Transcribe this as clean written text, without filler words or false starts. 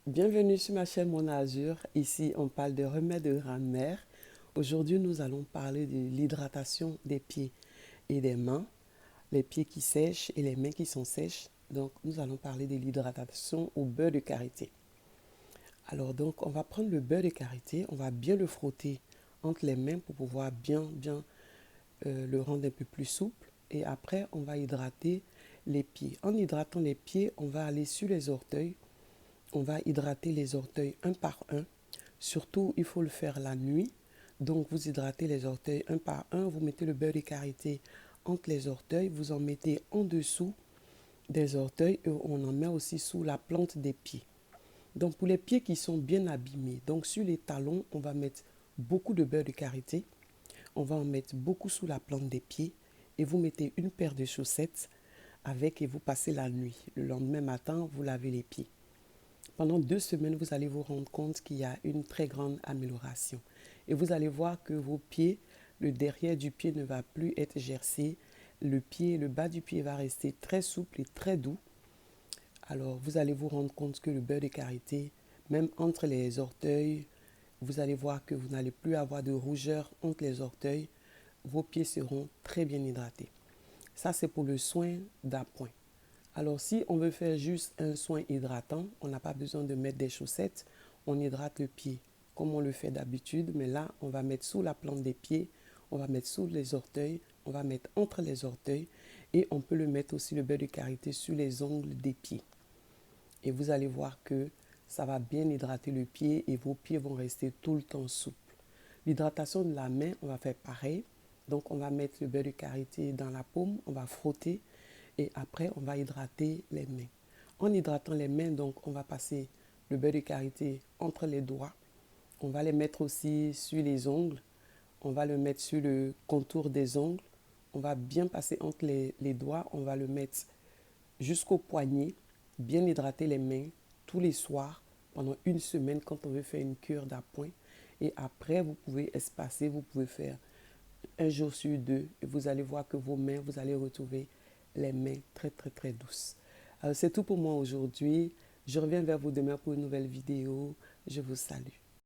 Bienvenue sur ma chaîne Mon Azur. Ici, on parle de remèdes de grand-mère. Aujourd'hui, nous allons parler de l'hydratation des pieds et des mains, les pieds qui sèchent et les mains qui sont sèches. Donc, nous allons parler de l'hydratation au beurre de karité. Alors, donc, on va prendre le beurre de karité, on va bien le frotter entre les mains pour pouvoir bien le rendre un peu plus souple. Et après, on va hydrater les pieds. En hydratant les pieds, on va aller sur les orteils. On va hydrater les orteils un par un. Surtout, il faut le faire la nuit. Donc, vous hydratez les orteils un par un. Vous mettez le beurre de karité entre les orteils. Vous en mettez en dessous des orteils et on en met aussi sous la plante des pieds. Donc, pour les pieds qui sont bien abîmés, donc sur les talons, on va mettre beaucoup de beurre de karité. On va en mettre beaucoup sous la plante des pieds et vous mettez une paire de chaussettes avec et vous passez la nuit. Le lendemain matin, vous lavez les pieds. Pendant 2 semaines, vous allez vous rendre compte qu'il y a une très grande amélioration. Et vous allez voir que vos pieds, le derrière du pied ne va plus être gercé. Le bas du pied va rester très souple et très doux. Alors, vous allez vous rendre compte que le beurre de karité, même entre les orteils, vous allez voir que vous n'allez plus avoir de rougeur entre les orteils. Vos pieds seront très bien hydratés. Ça, c'est pour le soin d'appoint. Alors, si on veut faire juste un soin hydratant, on n'a pas besoin de mettre des chaussettes. On hydrate le pied comme on le fait d'habitude, mais là, on va mettre sous la plante des pieds, on va mettre sous les orteils, on va mettre entre les orteils et on peut le mettre aussi, le beurre de karité, sur les ongles des pieds. Et vous allez voir que ça va bien hydrater le pied et vos pieds vont rester tout le temps souples. L'hydratation de la main, on va faire pareil. Donc, on va mettre le beurre de karité dans la paume, on va frotter et après, on va hydrater les mains. En hydratant les mains, donc, on va passer le beurre de karité entre les doigts. On va les mettre aussi sur les ongles. On va le mettre sur le contour des ongles. On va bien passer entre les doigts. On va le mettre jusqu'au poignet. Bien hydrater les mains tous les soirs pendant une semaine quand on veut faire une cure d'appoint. Et après, vous pouvez espacer, vous pouvez faire un jour sur deux. Et vous allez voir que vos mains, vous allez retrouver les mains très douces. Alors, c'est tout pour moi aujourd'hui. Je reviens vers vous demain pour une nouvelle vidéo. Je vous salue.